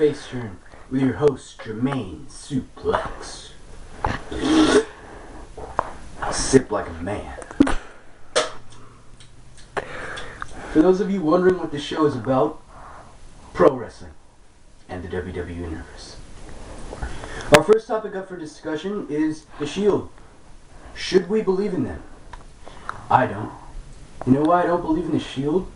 Face Turn with your host, Jermaine Suplex. I'll sip like a man. For those of you wondering what the show is about, pro wrestling and the WWE Universe. Our first topic up for discussion is the Shield. Should we believe in them? I don't. You know why I don't believe in the Shield?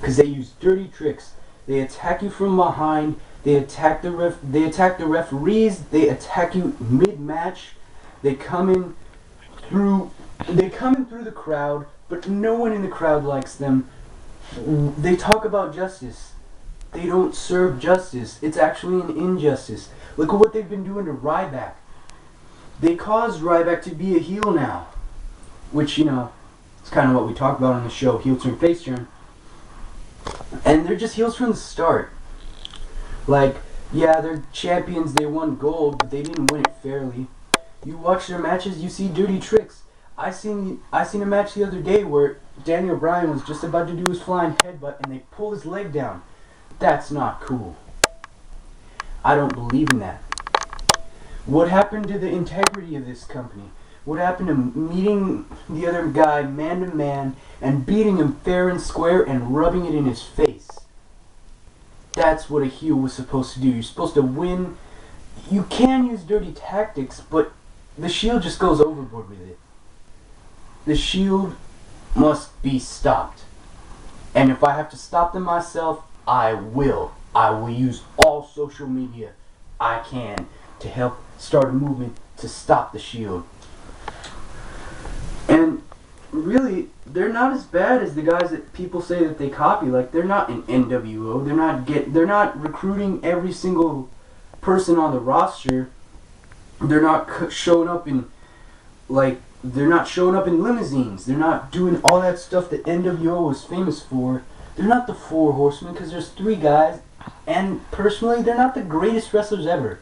Because they use dirty tricks. They attack you from behind. They attack the referees. They attack you mid-match. They come in through the crowd, but no one in the crowd likes them. They talk about justice. They don't serve justice. It's actually an injustice. Look at what they've been doing to Ryback. They caused Ryback to be a heel now. Which, you know, it's kind of what we talk about on the show, heel turn, face turn. And they're just heels from the start. Like, yeah, they're champions, they won gold, but they didn't win it fairly. You watch their matches, you see dirty tricks. I seen a match the other day where Daniel Bryan was just about to do his flying headbutt and they pulled his leg down. That's not cool. I don't believe in that. What happened to the integrity of this company? What happened to meeting the other guy man to man and beating him fair and square and rubbing it in his face? That's what a heel was supposed to do. You're supposed to win. You can use dirty tactics, but the Shield just goes overboard with it. The Shield must be stopped. And if I have to stop them myself, I will. I will use all social media I can to help start a movement to stop the Shield. And really, they're not as bad as the guys that people say that they copy. Like, they're not an NWO. They're not recruiting every single person on the roster. They're not showing up in limousines. They're not doing all that stuff that NWO was famous for. They're not the Four Horsemen because there's three guys, and personally, they're not the greatest wrestlers ever.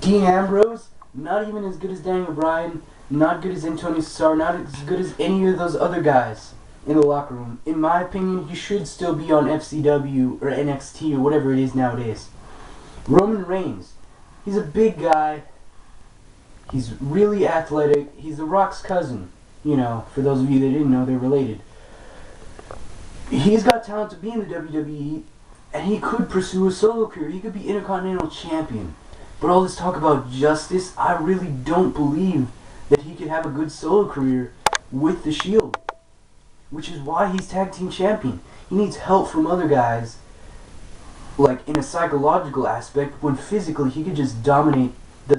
Dean Ambrose, not even as good as Daniel Bryan, not good as Antonio Cesaro, not as good as any of those other guys in the locker room. In my opinion, you should still be on FCW or NXT or whatever it is nowadays. Roman Reigns, he's a big guy. He's really athletic. He's The Rock's cousin. You know, for those of you that didn't know, they're related. He's got talent to be in the WWE, and he could pursue a solo career. He could be Intercontinental Champion. But all this talk about justice, I really don't believe that he could have a good solo career with the Shield. Which is why he's tag team champion. He needs help from other guys, like in a psychological aspect, when physically he could just dominate the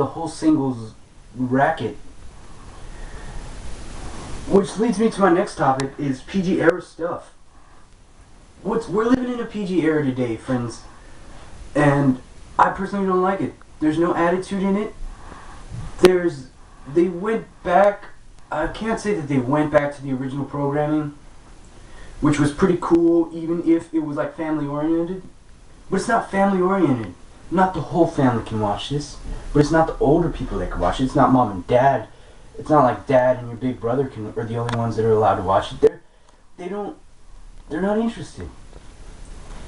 whole singles racket. Which leads me to my next topic, is PG era stuff. We're living in a PG era today, friends. And I personally don't like it. There's no attitude in it. They went back, I can't say that they went back to the original programming, which was pretty cool, even if it was like family oriented. But it's not family oriented. Not the whole family can watch this. But it's not the older people that can watch it. It's not mom and dad. It's not like dad and your big brother are the only ones that are allowed to watch it. They're not interested.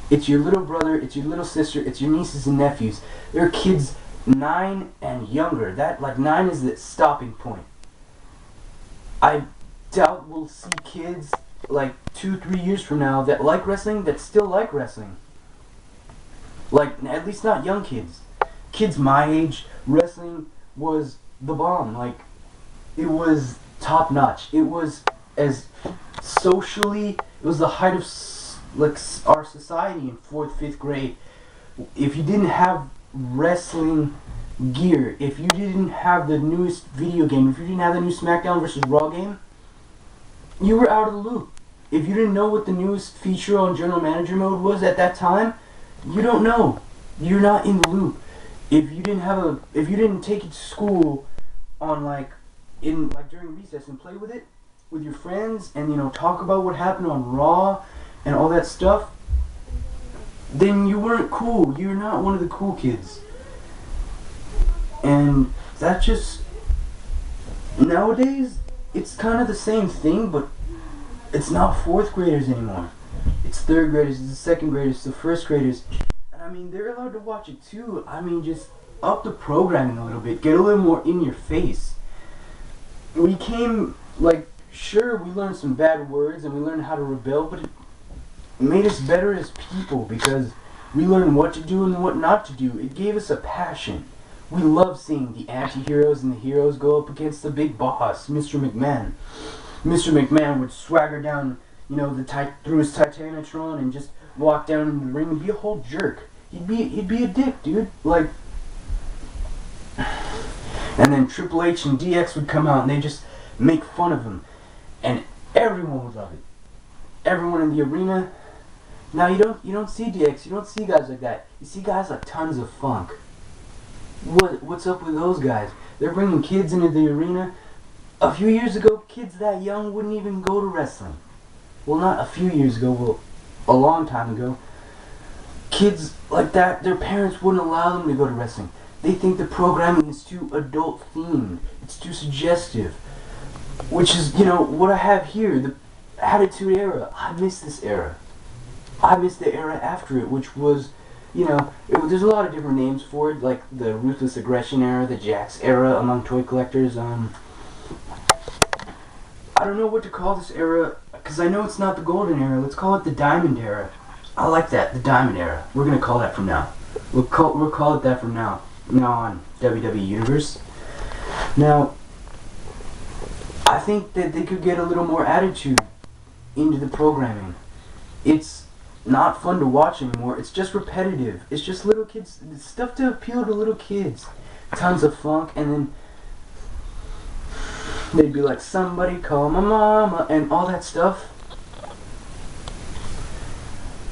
It's your little brother, it's your little sister, it's your nieces and nephews. There are kids 9 and younger. 9 is the stopping point. I doubt we'll see kids like 2-3 years from now that like wrestling, that still like wrestling. Like, at least not young kids. Kids my age, wrestling was the bomb. Like, it was top notch. It was as socially, it was the height of like our society in 4th, 5th grade. If you didn't have wrestling gear, if you didn't have the newest video game, if you didn't have the new SmackDown vs. Raw game, you were out of the loop. If you didn't know what the newest feature on General Manager mode was at that time, you don't know. You're not in the loop. If you didn't take it to school on during recess and play with it with your friends and, you know, talk about what happened on Raw and all that stuff, then you weren't cool. You're not one of the cool kids. And that just, nowadays, it's kind of the same thing, but it's not 4th graders anymore. It's it's third graders, it's the second graders, the first graders. And I mean, they're allowed to watch it too. I mean, just up the programming a little bit, get a little more in your face. We came, like, sure, we learned some bad words and we learned how to rebel, but it made us better as people because we learned what to do and what not to do. It gave us a passion. We love seeing the anti-heroes and the heroes go up against the big boss, Mr. McMahon. Mr. McMahon would swagger down, you know, through his Titanatron and just walk down in the ring and be a whole jerk. He'd be a dick, dude. Like, and then Triple H and DX would come out and they just make fun of him, and everyone would love it. Everyone in the arena. Now you don't see DX, you don't see guys like that. You see guys like Tons of Funk. What's up with those guys? They're bringing kids into the arena. A few years ago, kids that young wouldn't even go to wrestling. Well, not a few years ago, well, a long time ago. Kids like that, their parents wouldn't allow them to go to wrestling. They think the programming is too adult themed. It's too suggestive. Which is, you know, what I have here, the Attitude Era. I miss this era. I miss the era after it, which was, you know, there's a lot of different names for it, like the Ruthless Aggression Era, the Jax Era among toy collectors. I don't know what to call this era, because I know it's not the Golden Era. Let's call it the Diamond Era. I like that, the Diamond Era. We're going to call that from now. We'll call it that from now on, WWE Universe. Now, I think that they could get a little more attitude into the programming. It's not fun to watch anymore. It's just repetitive. It's just little kids, stuff to appeal to little kids. Tons of Funk, and then they'd be like, somebody call my mama, and all that stuff.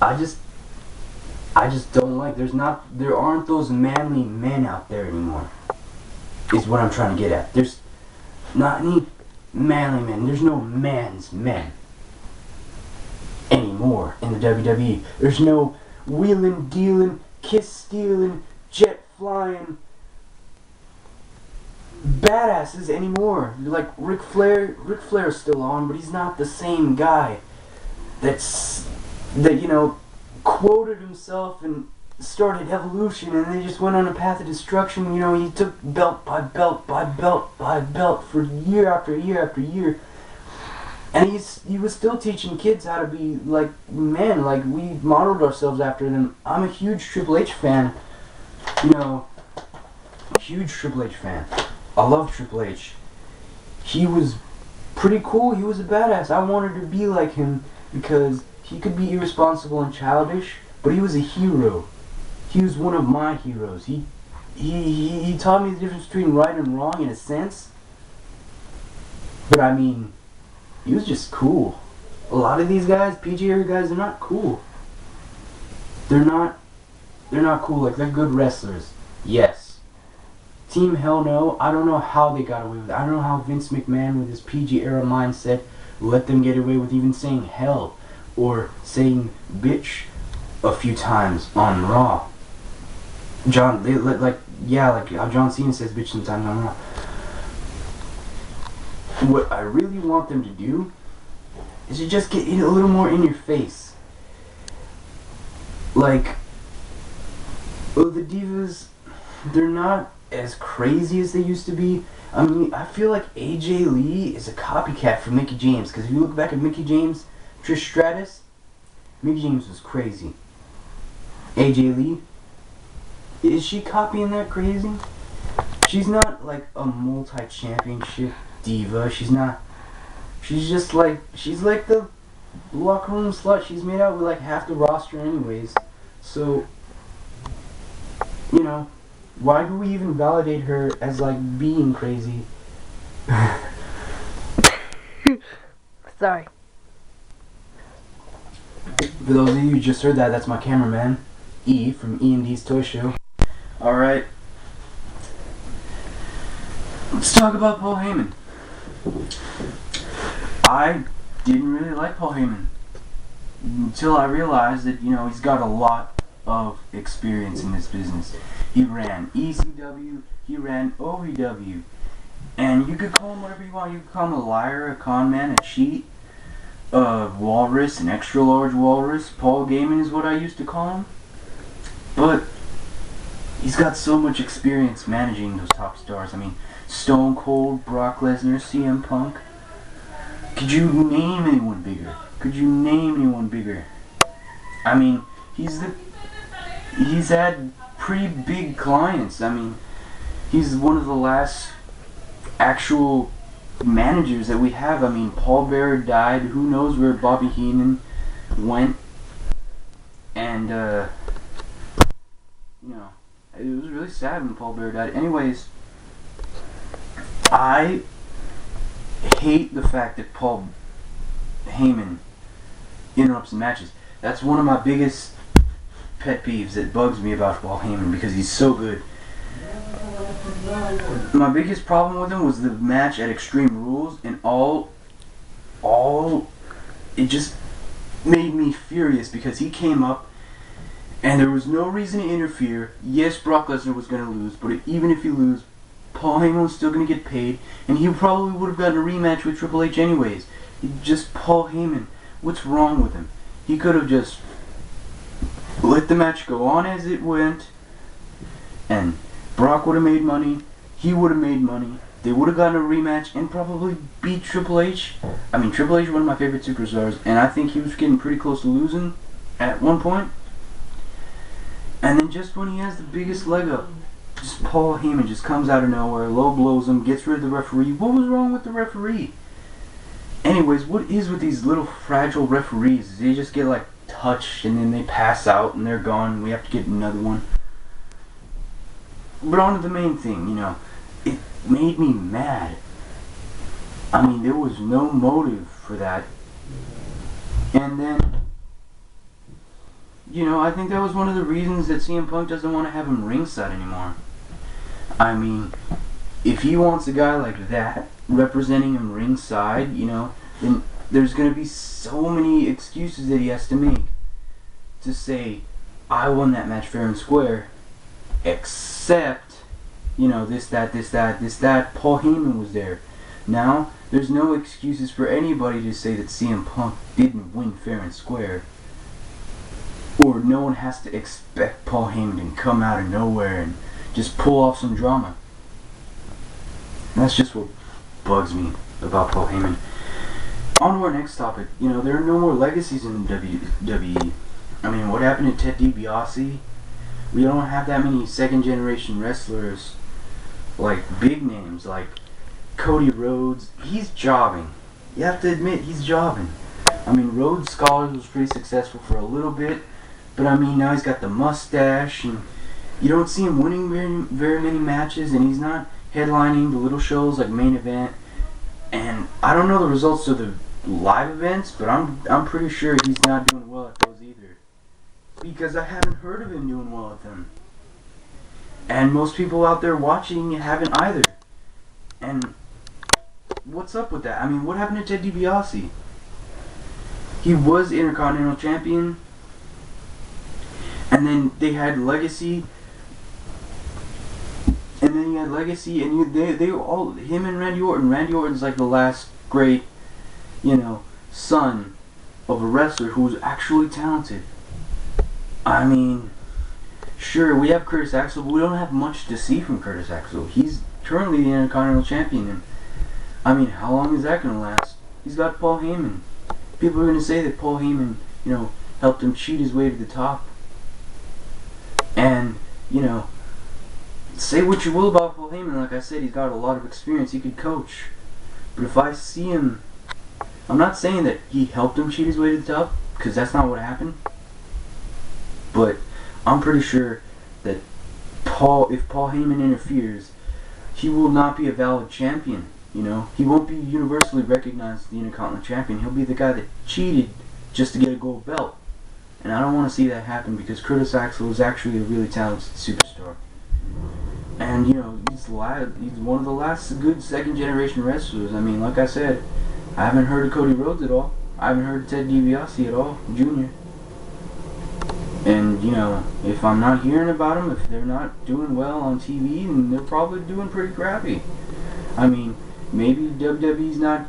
I just don't like, there aren't those manly men out there anymore, is what I'm trying to get at. There's not any manly men. There's no man's men anymore in the WWE. There's no wheeling, dealing, kiss stealing, jet flying badasses anymore. Like Ric Flair's still on, but he's not the same guy that, you know, quoted himself and started Evolution, and they just went on a path of destruction. You know, he took belt by belt by belt by belt for year after year after year, and he was still teaching kids how to be like men, like we modeled ourselves after them. I'm a huge Triple H fan, you know, huge Triple H fan. I love Triple H. He was pretty cool. He was a badass. I wanted to be like him because he could be irresponsible and childish, but he was a hero. He was one of my heroes. He taught me the difference between right and wrong in a sense. But I mean, he was just cool. A lot of these guys, PG era guys, they're not cool. They're not cool. Like, they're good wrestlers. Yes. Team Hell No, I don't know how they got away with it. I don't know how Vince McMahon with his PG era mindset let them get away with even saying hell or saying bitch a few times on Raw. Like how John Cena says bitch sometimes on Raw. What I really want them to do is to just get a little more in your face. Like, well, the Divas, they're not as crazy as they used to be. I mean, I feel like AJ Lee is a copycat for Mickie James, because if you look back at Mickie James, Trish Stratus, Mickie James was crazy. AJ Lee, is she copying that crazy? She's not like a multi-championship diva. She's not. She's just like, she's like the locker room slut. She's made out with like half the roster anyways. So, you know, why do we even validate her as like being crazy? Sorry. For those of you who just heard that, that's my cameraman, E from E&D's Toy Show. Alright. Let's talk about Paul Heyman. I didn't really like Paul Heyman until I realized that, you know, he's got a lot of experience in this business. He ran ECW, he ran OVW, and you could call him whatever you want. You could call him a liar, a con man, a cheat, walrus, an extra large walrus. Paul Heyman is what I used to call him. But he's got so much experience managing those top stars. I mean, Stone Cold, Brock Lesnar, CM Punk. Could you name anyone bigger? Could you name anyone bigger? I mean, he's had pretty big clients. I mean, he's one of the last actual managers that we have. I mean, Paul Bearer died. Who knows where Bobby Heenan went? And you know, it was really sad when Paul Bearer died. Anyways, I hate the fact that Paul Heyman interrupts the matches. That's one of my biggest pet peeves that bugs me about Paul Heyman, because he's so good. My biggest problem with him was the match at Extreme Rules, and it just made me furious because he came up and there was no reason to interfere. Yes, Brock Lesnar was going to lose, but even if you lose, Paul Heyman was still going to get paid, and he probably would have gotten a rematch with Triple H anyways. Just Paul Heyman, what's wrong with him? He could have just let the match go on as it went, and Brock would have made money, he would have made money, they would have gotten a rematch and probably beat Triple H. I mean, Triple H is one of my favorite superstars, and I think he was getting pretty close to losing at one point. And then just when he has the biggest leg up, just Paul Heyman just comes out of nowhere, low blows him, gets rid of the referee. What was wrong with the referee? Anyways, what is with these little fragile referees? They just get like touched and then they pass out and they're gone. We have to get another one. But on to the main thing, you know, it made me mad. I mean, there was no motive for that. And then, you know, I think that was one of the reasons that CM Punk doesn't want to have him ringside anymore. I mean, if he wants a guy like that representing him ringside, you know, then there's going to be so many excuses that he has to make to say, I won that match fair and square, except, you know, this, that, Paul Heyman was there. Now, there's no excuses for anybody to say that CM Punk didn't win fair and square. Or no one has to expect Paul Heyman to come out of nowhere and just pull off some drama. That's just what bugs me about Paul Heyman. On to our next topic. You know, there are no more legacies in WWE. I mean, what happened to Ted DiBiase? We don't have that many second generation wrestlers, like big names, like Cody Rhodes. He's jobbing. You have to admit, he's jobbing. I mean, Rhodes Scholars was pretty successful for a little bit, but I mean, now he's got the mustache, and you don't see him winning very many matches, and he's not headlining the little shows like Main Event. And I don't know the results of the live events, but I'm pretty sure he's not doing well at those either, because I haven't heard of him doing well at them. And most people out there watching haven't either. And what's up with that? I mean, what happened to Ted DiBiase? He was Intercontinental Champion, and then they had Legacy, and then he had Legacy, and they all, him and Randy Orton. Randy Orton's like the last great, you know, son of a wrestler who was actually talented. I mean, sure, we have Curtis Axel, but we don't have much to see from Curtis Axel. He's currently the Intercontinental Champion, and I mean, how long is that going to last? He's got Paul Heyman. People are going to say that Paul Heyman, you know, helped him cheat his way to the top. And, you know, say what you will about Paul Heyman, like I said, he's got a lot of experience, he could coach. But if I see him, I'm not saying that he helped him cheat his way to the top, because that's not what happened. But I'm pretty sure that if Paul Heyman interferes, he will not be a valid champion. You know, he won't be universally recognized as the Intercontinental Champion. He'll be the guy that cheated just to get a gold belt. And I don't want to see that happen, because Curtis Axel is actually a really talented superstar. And, you know, he's one of the last good second generation wrestlers. I mean, like I said, I haven't heard of Cody Rhodes at all. I haven't heard of Ted DiBiase at all, Jr. And, you know, if I'm not hearing about them, if they're not doing well on TV, then they're probably doing pretty crappy. I mean, maybe WWE's not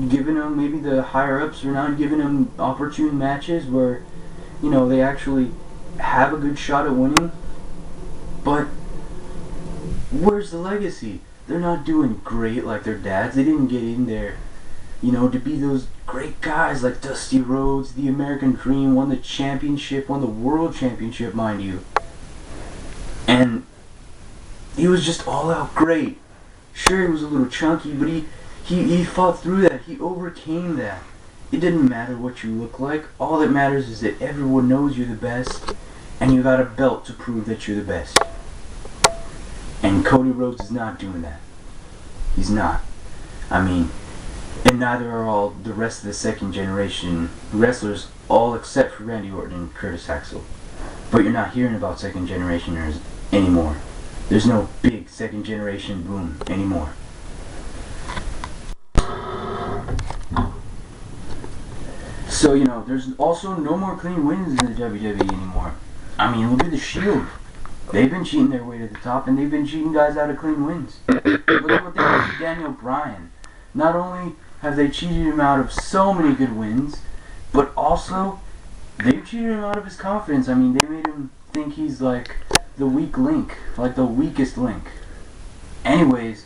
giving them, maybe the higher ups are not giving them opportune matches where, you know, they actually have a good shot at winning. But where's the legacy? They're not doing great like their dads. They didn't get in there, you know, to be those great guys like Dusty Rhodes, the American Dream, won the championship, won the world championship, mind you. And he was just all out great. Sure, he was a little chunky, but he fought through that. He overcame that. It didn't matter what you look like. All that matters is that everyone knows you're the best, and you got a belt to prove that you're the best. And Cody Rhodes is not doing that. He's not. I mean, and neither are all the rest of the second generation wrestlers, all except for Randy Orton and Curtis Axel. But you're not hearing about second generationers anymore. There's no big second generation boom anymore. So, you know, there's also no more clean wins in the WWE anymore. I mean, look at the Shield. They've been cheating their way to the top, and they've been cheating guys out of clean wins. Look at what they did to Daniel Bryan. Not only have they cheated him out of so many good wins, but also they've cheated him out of his confidence. I mean, they made him think he's like the weak link, like the weakest link. Anyways,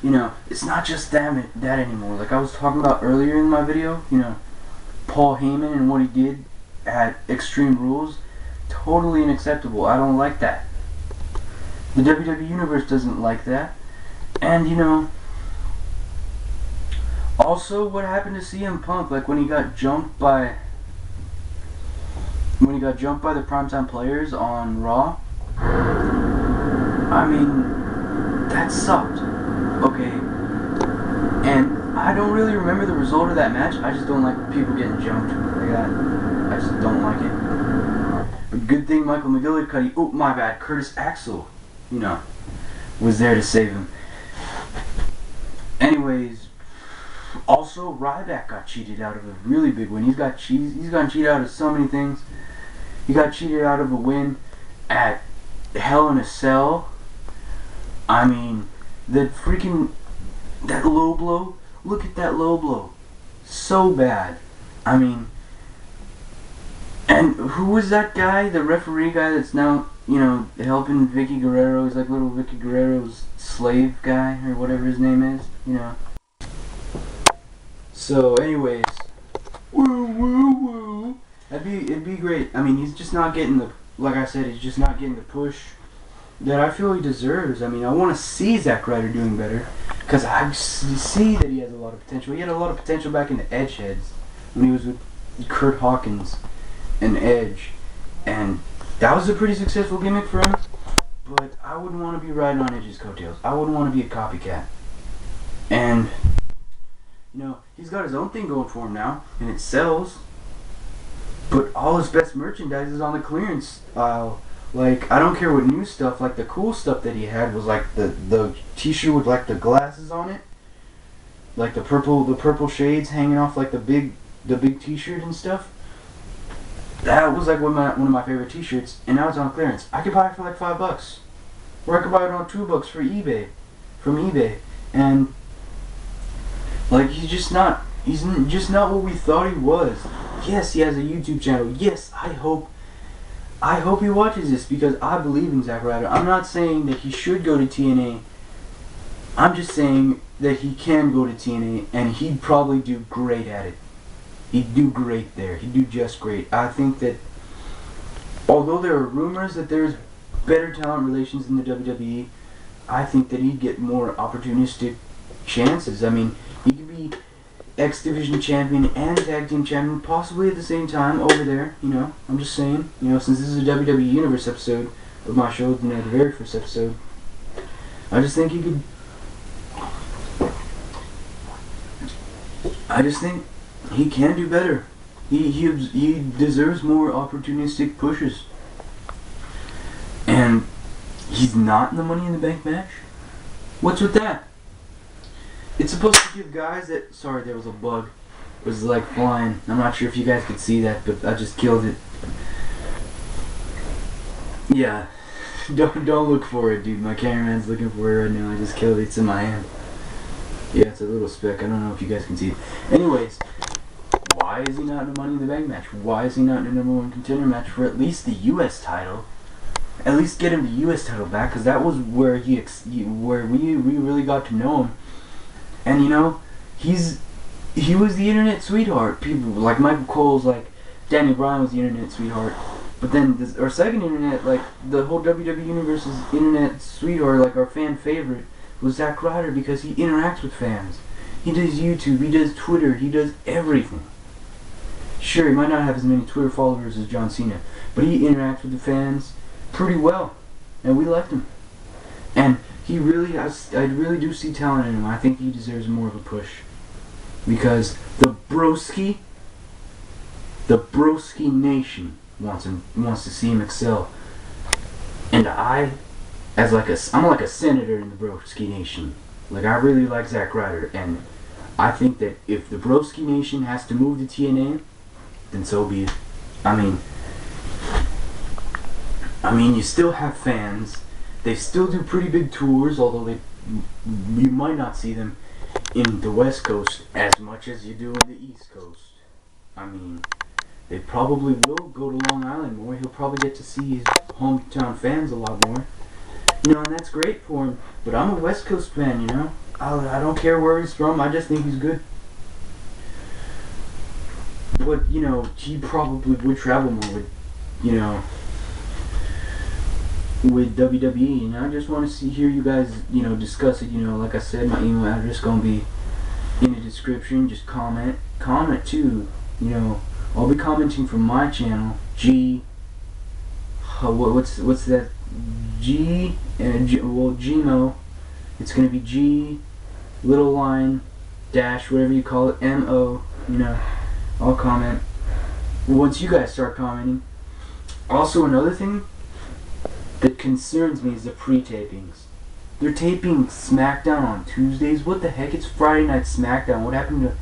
you know, it's not just that anymore. Like I was talking about earlier in my video, you know, Paul Heyman and what he did at Extreme Rules, totally unacceptable. I don't like that. The WWE Universe doesn't like that. And, you know, also what happened to CM Punk, like when he got jumped by the Primetime Players on Raw. I mean, that sucked. Okay. And I don't really remember the result of that match. I just don't like people getting jumped like that. I just don't like it. But good thing Michael McGillicuddy, oh my bad, Curtis Axel, you know, was there to save him. Anyways, also Ryback got cheated out of a really big win. He's gotten cheated out of so many things. He got cheated out of a win at Hell in a Cell. I mean, that low blow. Look at that low blow. So bad. I mean, and who was that guy? The referee guy that's now, you know, helping Vicky Guerrero. He's like little Vicky Guerrero's slave guy or whatever his name is, you know. So, anyways, woo woo woo. It'd be great. I mean, he's just not getting the, like I said, he's just not getting the push that I feel he deserves. I mean, I want to see Zack Ryder doing better because I see that he has a lot of potential. He had a lot of potential back in the Edgeheads when he was with Kurt Hawkins and Edge, and that was a pretty successful gimmick for him. But I wouldn't want to be riding on Edge's coattails. I wouldn't want to be a copycat. And you know, he's got his own thing going for him now, and it sells. But all his best merchandise is on the clearance aisle. Like, I don't care what new stuff, like the cool stuff that he had was like the t-shirt with like the glasses on it. Like the purple shades hanging off like the big t-shirt and stuff. That was like one of my favorite t-shirts, and now it's on clearance. I could buy it for like $5. Or I could buy it on $2 from eBay. And like he's just not what we thought he was. Yes, he has a YouTube channel. Yes, I hope he watches this because I believe in Zack Ryder. I'm not saying that he should go to TNA. I'm just saying that he can go to TNA and he'd probably do great at it. He'd do great there. He'd do just great. I think that although there are rumors that there's better talent relations in the WWE, I think that he'd get more opportunistic chances. I mean, he could be X Division champion and tag team champion possibly at the same time over there, you know. I'm just saying, you know, since this is a WWE Universe episode of my show, you know, the very first episode, I just think he can do better. He deserves more opportunistic pushes. And he's not in the Money in the Bank match? What's with that? It's supposed to give guys that... Sorry, there was a bug. It was like flying. I'm not sure if you guys could see that, but I just killed it. Yeah. Don't look for it, dude. My cameraman's looking for it right now. I just killed it. It's in my hand. Yeah, it's a little speck. I don't know if you guys can see it. Anyways, why is he not in a Money in the Bank match? Why is he not in a #1 contender match for at least the U.S. title? At least get him the U.S. title back, because that was where where we really got to know him. And you know, he was the internet sweetheart. People like Michael Cole's, like Daniel Bryan was the internet sweetheart. But then our second internet, like the whole WWE Universe's internet sweetheart, like our fan favorite, was Zack Ryder, because he interacts with fans. He does YouTube, he does Twitter, he does everything. Sure, he might not have as many Twitter followers as John Cena, but he interacts with the fans pretty well, and we liked him. And he really, I really do see talent in him. I think he deserves more of a push, because the Broski Nation wants to see him excel. And I'm like a senator in the Broski Nation. Like, I really like Zack Ryder, and I think that if the Broski Nation has to move to TNA, then so be it. I mean, you still have fans. They still do pretty big tours, although you might not see them in the West Coast as much as you do in the East Coast. I mean, they probably will go to Long Island more. He'll probably get to see his hometown fans a lot more. You know, and that's great for him. But I'm a West Coast fan, you know. I don't care where he's from. I just think he's good. But, you know, he probably would travel more with, you know, with WWE. And I just want to hear you guys, you know, discuss it. You know, like I said, my email address going to be in the description. Just comment too. You know, I'll be commenting from my channel, what's that? Gmo. It's gonna be G, little line, dash, whatever you call it, MO. You know, I'll comment once you guys start commenting. Also, another thing that concerns me is the pre-tapings. They're taping SmackDown on Tuesdays. What the heck? It's Friday Night SmackDown. What happened to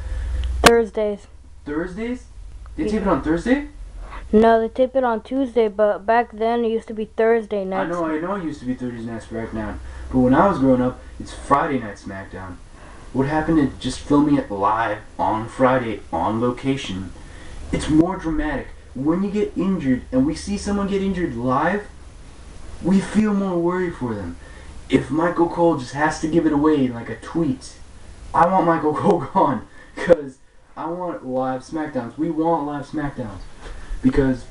Thursdays? Thursdays? They tape it on Thursday? No, they tape it on Tuesday, but back then it used to be Thursday nights. I know it used to be Thursday Night SmackDown. But when I was growing up, it's Friday Night SmackDown. What happened to just filming it live on Friday, on location? It's more dramatic. When you get injured, and we see someone get injured live, we feel more worried for them. If Michael Cole just has to give it away in like a tweet, I want Michael Cole gone, because I want live SmackDowns. We want live SmackDowns, because,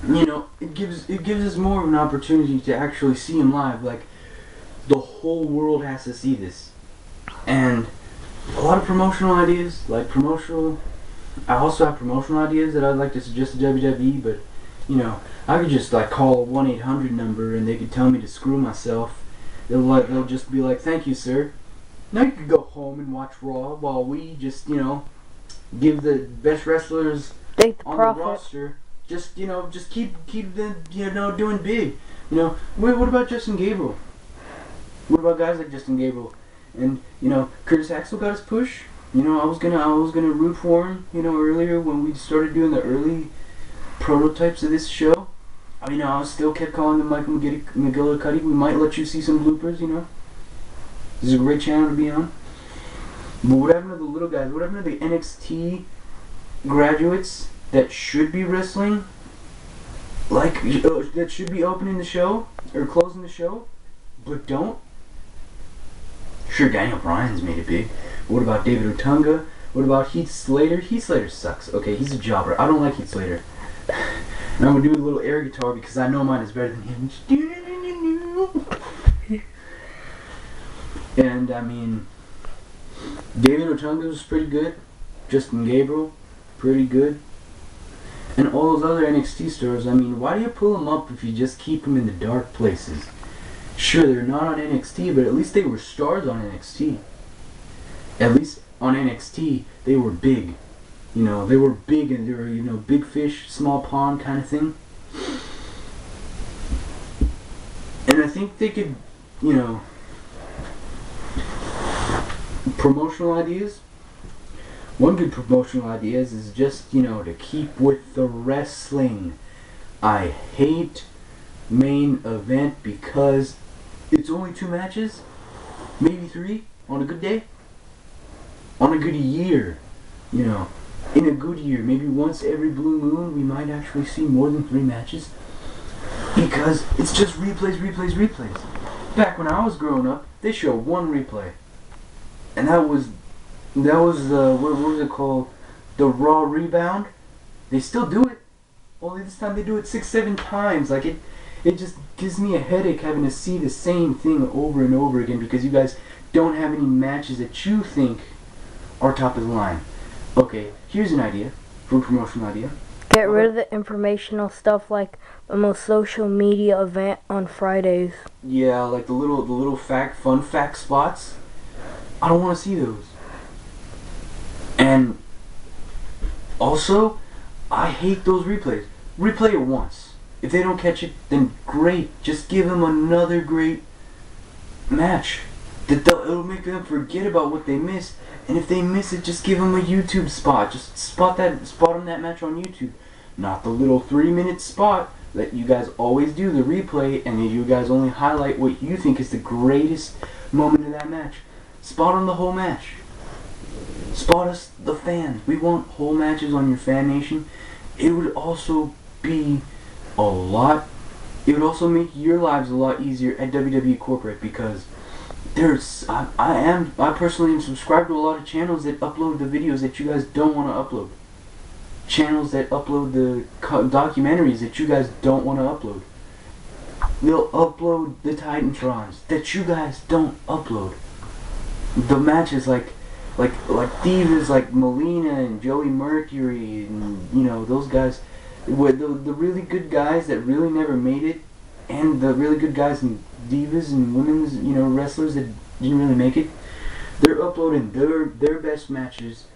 you know, it gives us more of an opportunity to actually see him live. Like, the whole world has to see this. And a lot of promotional ideas, I also have promotional ideas that I'd like to suggest to WWE, but, you know, I could just like call a 1-800 number and they could tell me to screw myself. They'll just be like, "Thank you, sir. Now you can go home and watch Raw while we just, you know, give the best wrestlers on the roster. Just keep them, you know, doing big. You know, what about Justin Gabriel? What about guys like Justin Gabriel? And, you know, Curtis Axel got his push. You know, I was gonna root for him, you know, earlier when we started doing the early prototypes of this show. I mean, I still kept calling them Michael McGillicuddy. We might let you see some bloopers, you know. This is a great channel to be on. But what happened to the little guys? What happened to the NXT graduates that should be wrestling? Like, that should be opening the show or closing the show, but don't? Sure, Daniel Bryan's made it big. But what about David Otunga? What about Heath Slater? Heath Slater sucks. Okay, he's a jobber. I don't like Heath Slater. And I'm going to do a little air guitar because I know mine is better than him. And, I mean, David Otunga was pretty good. Justin Gabriel, pretty good. And all those other NXT stars, I mean, why do you pull them up if you just keep them in the dark places? Sure, they're not on NXT, but at least they were stars on NXT. At least on NXT, they were big. You know, they were big and they were, you know, big fish, small pond kind of thing. And I think they could, you know, promotional ideas. One good promotional idea is just, you know, to keep with the wrestling. I hate main event because it's only 2 matches, maybe 3 on a good day. on a good year, you know, in a good year, maybe once every blue moon, we might actually see more than 3 matches. Because it's just replays, replays, replays. Back when I was growing up, they show 1 replay. And that was what was it called? The Raw Rebound. They still do it. Only this time they do it 6, 7 times. Like it just gives me a headache having to see the same thing over and over again because you guys don't have any matches that you think are top of the line. Okay, here's an idea for a promotional idea. Get rid of the informational stuff like the most social media event on Fridays. Yeah, like the little fun fact spots. I don't want to see those. And also, I hate those replays. Replay it once. If they don't catch it, then great. Just give them another great match. It'll make them forget about what they missed. And if they miss it, just give them a YouTube spot. Just spot them that match on YouTube. Not the little 3-minute spot that you guys always do, the replay, and then you guys only highlight what you think is the greatest moment of that match. Spot on the whole match. Spot us, the fans. We want whole matches on your Fan Nation. It would also be it would also make your lives a lot easier at WWE Corporate because I personally am subscribed to a lot of channels that upload the videos that you guys don't want to upload. Channels that upload the documentaries that you guys don't want to upload. They'll upload the Titantrons that you guys don't upload. The matches like divas like Melina and Joey Mercury and those guys, the really good guys that really never made it, and the really good guys and divas and women's wrestlers that didn't really make it. They're uploading their best matches,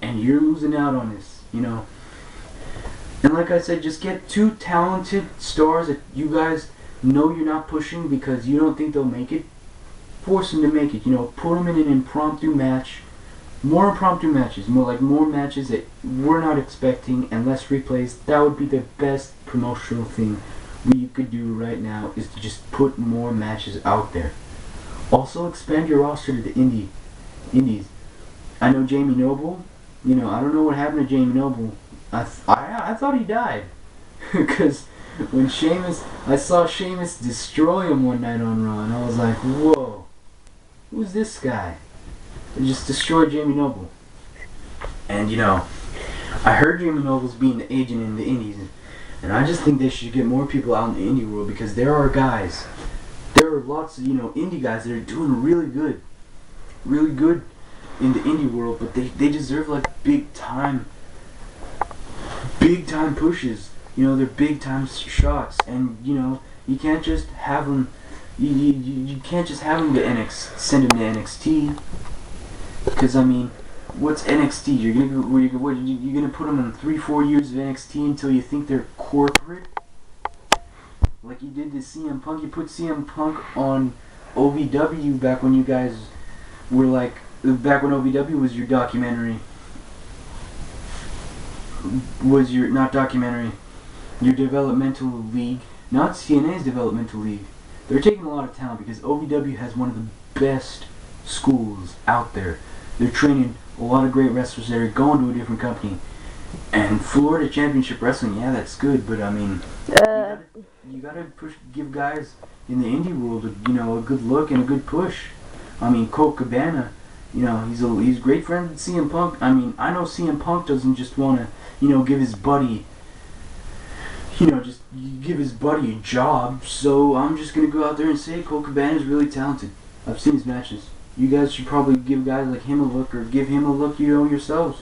and you're losing out on this. And like I said, just get 2 talented stars that you guys know you're not pushing because you don't think they'll make it. Force them to make it. Put them in an impromptu match. More impromptu matches. More matches that we're not expecting and less replays. That would be the best promotional thing you could do right now, is to just put more matches out there. Also, expand your roster to the indies. I know Jamie Noble. I don't know what happened to Jamie Noble. I thought he died. Because when I saw Sheamus destroy him one night on Raw, and I was like, whoa, who's this guy? They just destroyed Jamie Noble. And I heard Jamie Noble's being the agent in the indies, and I just think they should get more people out in the indie world because there are lots of indie guys that are doing really good in the indie world, but they deserve like big time pushes. They're big time shots, and you can't just have them. You can't just have them to send them to NXT. Because what's NXT? You're gonna put them in 3-4 years of NXT until you think they're corporate, like you did to CM Punk. You put CM Punk on OVW back when you guys were back when OVW was your documentary. Your developmental league, not CNA's developmental league. They're taking a lot of talent because OVW has one of the best schools out there. They're training a lot of great wrestlers that are going to a different company. And Florida Championship Wrestling, yeah, that's good, but you gotta give guys in the indie world a good look and a good push. Colt Cabana, he's great friends with CM Punk. I know CM Punk doesn't just want to, give his buddy, just give his buddy a job. So I'm just gonna go out there and say Colt Cabana is really talented. I've seen his matches. You guys should probably give guys like him a look, or give him a look, yourselves.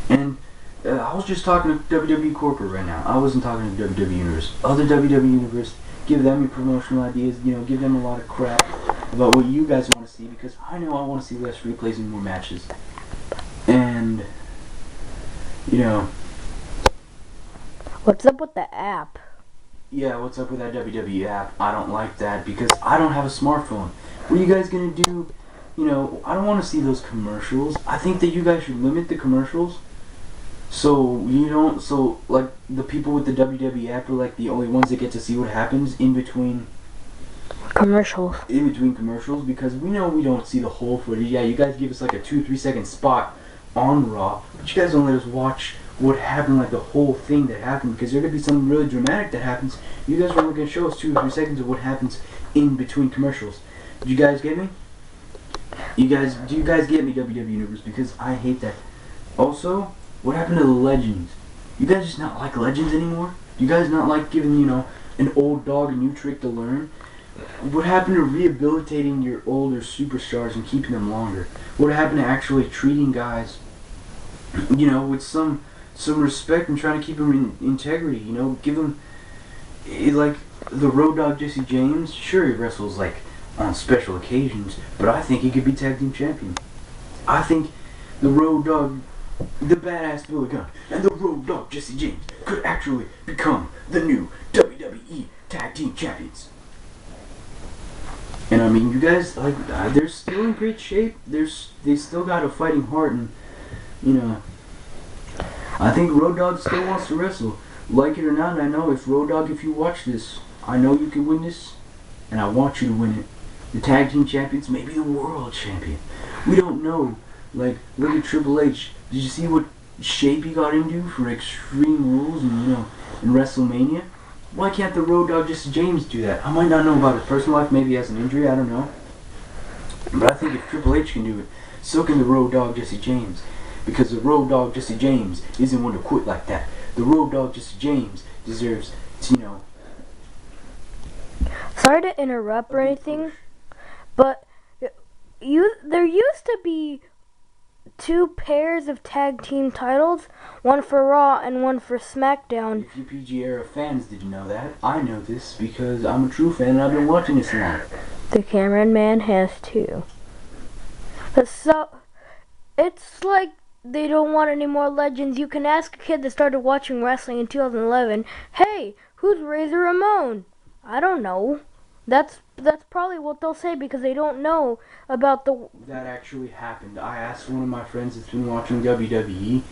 And I was just talking to WWE Corporate right now. I wasn't talking to WWE Universe. Other WWE Universe, give them your promotional ideas. Give them a lot of crap about what you guys want to see, because I know I want to see less replays and more matches. And what's up with the app? Yeah, what's up with that WWE app? I don't like that because I don't have a smartphone. What are you guys gonna do? I don't want to see those commercials. I think that you guys should limit the commercials, so the people with the WWE app are like the only ones that get to see what happens in between Commercials. In between commercials, because we know we don't see the whole footage. Yeah, you guys give us like a 2-3 second spot on Raw, but you guys don't let us watch what happened, like the whole thing that happened, because there's gonna be something really dramatic that happens. You guys are only gonna show us 2 or 3 seconds of what happens in between commercials. Do you guys get me? Do you guys get me, WWE Universe? Because I hate that. Also, what happened to the legends? You guys just not like legends anymore? You guys not like giving, an old dog a new trick to learn? What happened to rehabilitating your older superstars and keeping them longer? What happened to actually treating guys, with some respect and trying to keep them in integrity? Give them, like the Road Dogg Jesse James. Sure, he wrestles like on special occasions, but I think he could be tag team champion. I think the Road Dogg, the badass Billy Gunn, and the Road Dogg Jesse James could actually become the new WWE tag team champions. And I mean, you guys, they're still in great shape. They still got a fighting heart, and I think Road Dogg still wants to wrestle. Like it or not, I know if Road Dogg, if you watch this, I know you can win this, and I want you to win it. The tag team champions, maybe the world champion. We don't know. Like, look at Triple H. Did you see what shape he got into for Extreme Rules and in WrestleMania? Why can't the Road Dogg Jesse James do that? I might not know about his personal life. Maybe he has an injury. I don't know. But I think if Triple H can do it, so can the Road Dogg Jesse James. Because the Road Dogg Jesse James isn't one to quit like that. The Road Dogg Jesse James deserves to, Sorry to interrupt or anything, but there used to be 2 pairs of tag team titles, one for Raw and one for SmackDown. If you PG era fans, did you know that? I know this because I'm a true fan and I've been watching this long. The cameraman has 2. So, it's like they don't want any more legends. You can ask a kid that started watching wrestling in 2011, hey, who's Razor Ramon? I don't know. That's probably what they'll say because they don't know about the... That actually happened. I asked one of my friends that's been watching WWE,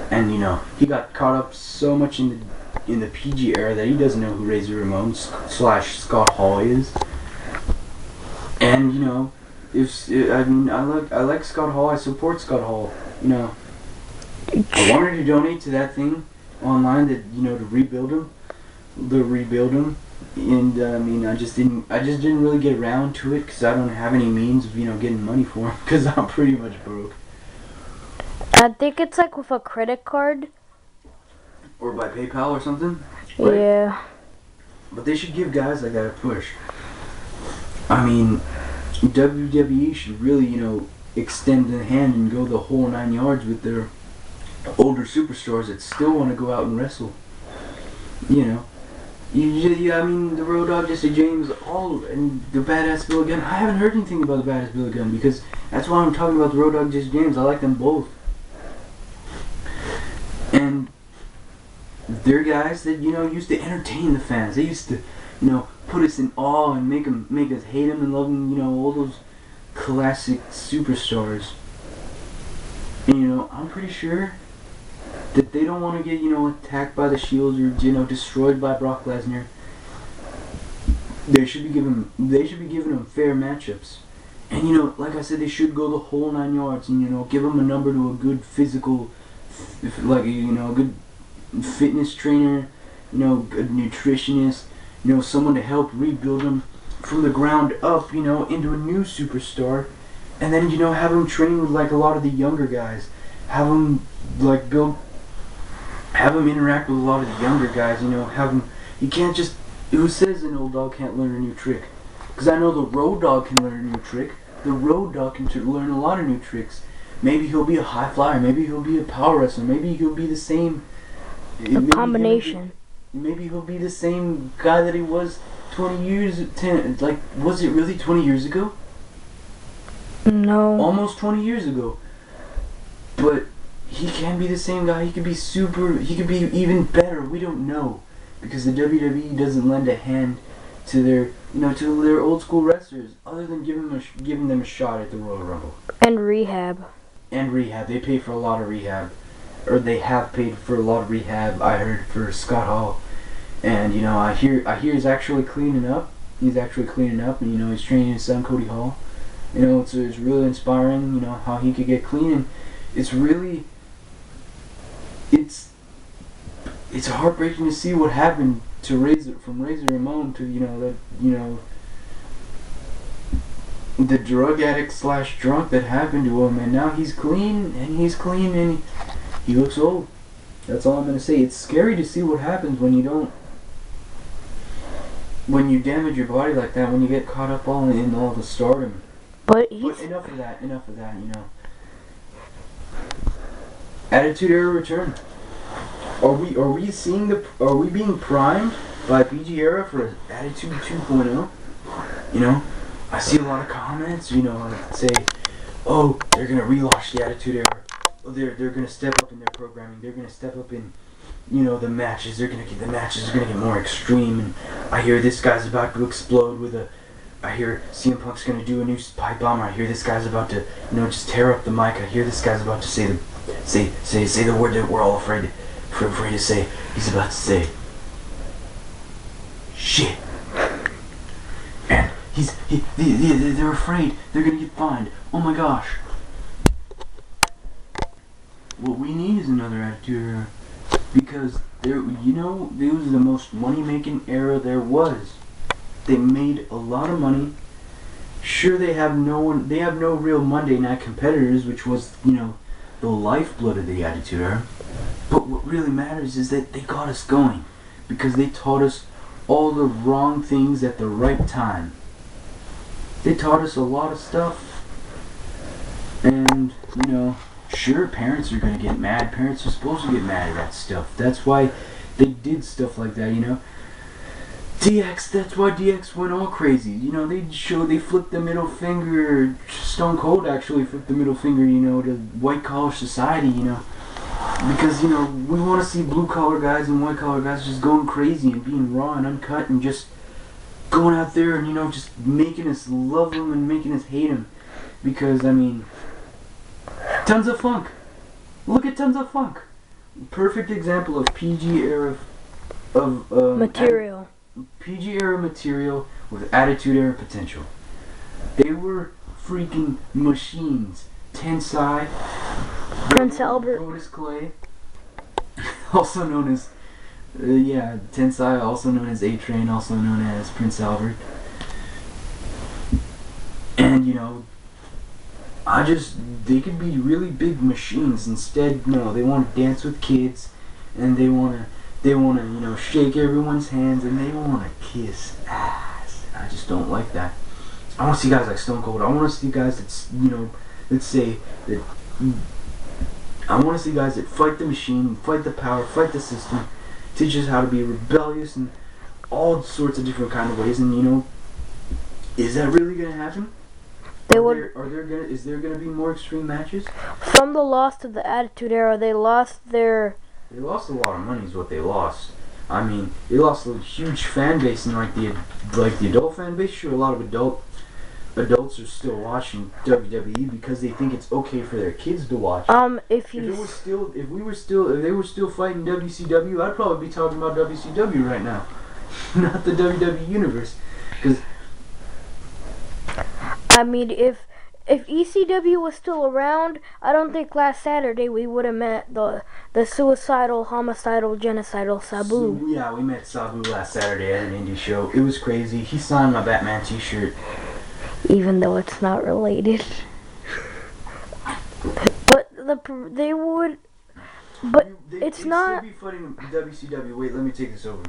and he got caught up so much in the PG era that he doesn't know who Razor Ramon / Scott Hall is. And I like Scott Hall. I support Scott Hall. I wanted to donate to that thing online that to rebuild him. And I just didn't really get around to it because I don't have any means of getting money for him because I'm pretty much broke. I think it's like with a credit card or by PayPal or something. Right? Yeah. But they should give guys like that a push. I mean, WWE should really extend the hand and go the whole 9 yards with their older superstars that still want to go out and wrestle. I mean, the Road Dogg Jesse James, and the Badass Bill Gunn. I haven't heard anything about the Badass Bill Gunn because that's why I'm talking about the Road Dogg Jesse James. I like them both. And they're guys that, used to entertain the fans. They used to, put us in awe and make us hate them and love them, all those classic superstars. And, I'm pretty sure that they don't want to get, attacked by the Shield or, destroyed by Brock Lesnar. They should be giving them fair matchups. And, like I said, they should go the whole 9 yards and, give them a number to a good physical, a good fitness trainer, a nutritionist, someone to help rebuild them from the ground up, into a new superstar. And then, have them train with, a lot of the younger guys. Have them, have them interact with a lot of the younger guys, you can't just, who says an old dog can't learn a new trick? Because I know the Road Dogg can learn a new trick. The Road Dogg can learn a lot of new tricks. Maybe he'll be a high flyer, maybe he'll be a power wrestler, maybe he'll be the same... combination. Maybe he'll be the same guy that he was 20 years... was it really 20 years ago? No. Almost 20 years ago. But... he can be the same guy. He could be even better. We don't know because the WWE doesn't lend a hand to their, to their old school wrestlers, other than giving them a shot at the Royal Rumble. And rehab. They pay for a lot of rehab, or they have paid for a lot of rehab. I heard for Scott Hall, and I hear he's actually cleaning up. He's actually cleaning up, and he's training his son Cody Hall. It's really inspiring. How he could get clean, and it's really it's heartbreaking to see what happened to Razor Ramon to the drug addict / drunk that happened to him, and now he's clean, and he looks old. That's all I'm gonna say. It's scary to see what happens when you damage your body like that, when you get caught up all in all the stardom. But enough of that. Attitude Era return. Are we being primed by PG Era for Attitude 2.0? I see a lot of comments, say, oh, they're gonna relaunch the Attitude Era. Oh, they're gonna step up in their programming. They're gonna step up in, the matches. The matches are gonna get more extreme. And I hear this guy's about to explode I hear CM Punk's gonna do a new pipe bomb. I hear this guy's about to, just tear up the mic. I hear this guy's about to say the word that we're all afraid to say. He's about to say, shit. And they're afraid they're gonna get fined. Oh my gosh. What we need is another Attitude Era, because it was the most money-making era there was. They made a lot of money. Sure, they have no real Monday night competitors, which was, the lifeblood of the Attitude Era. But what really matters is that they got us going, because they taught us all the wrong things at the right time. They taught us a lot of stuff. And, sure, parents are going to get mad. Parents are supposed to get mad at that stuff. That's why they did stuff like that, DX, that's why DX went all crazy. They flipped the middle finger. Stone Cold actually flipped the middle finger, to white collar society, Because, we want to see blue collar guys and white collar guys just going crazy and being raw and uncut and just going out there and, just making us love them and making us hate them. Because, Tons of Funk. Look at Tons of Funk. Perfect example of PG era of material. PG era material with Attitude Era potential. They were freaking machines. Tensai, Prince Albert, Otis Clay, also known as Tensai, also known as A-Train, also known as Prince Albert. And they could be really big machines. Instead, no, they want to dance with kids, and they want to, shake everyone's hands, and they want to kiss ass. I just don't like that. I want to see guys like Stone Cold. I want to see guys that say that. I want to see guys that fight the machine, fight the power, fight the system, teach us how to be rebellious in all sorts of different kind of ways. And is that really going to happen? Is there gonna be more extreme matches? From the loss of the Attitude Era, they lost a lot of money is what they lost. They lost a huge fan base in the adult fan base. Sure, a lot of adults are still watching WWE because they think it's okay for their kids to watch. If they were still fighting WCW, I'd probably be talking about WCW right now, not the WWE universe, because. If ECW was still around, I don't think last Saturday we would have met the suicidal, homicidal, genocidal Sabu. Yeah, we met Sabu last Saturday at an indie show. It was crazy. He signed my Batman t-shirt. Even though it's not related. But it's not. They'd still be fighting WCW. Wait, let me take this over.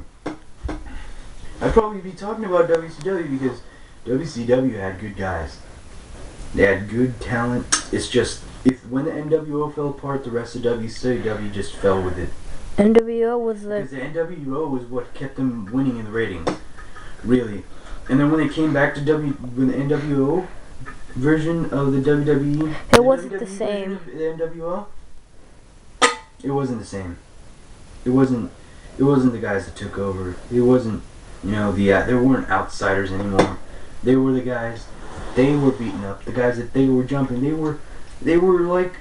I'd probably be talking about WCW because WCW had good guys. They had good talent. It's just, when the NWO fell apart, the rest of WCW just fell with it. Because the NWO was what kept them winning in the ratings, really. And then when they came back to the NWO version of the WWE, it wasn't the same. The NWO, it wasn't the same. It wasn't the guys that took over. It wasn't, there weren't outsiders anymore. They were the guys. They were beating up the guys that they were jumping. They were like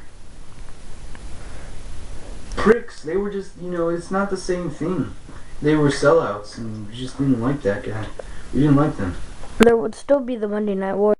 pricks. They were just, it's not the same thing. They were sellouts, and we just didn't like that guy. You didn't like them. There would still be the Monday Night War.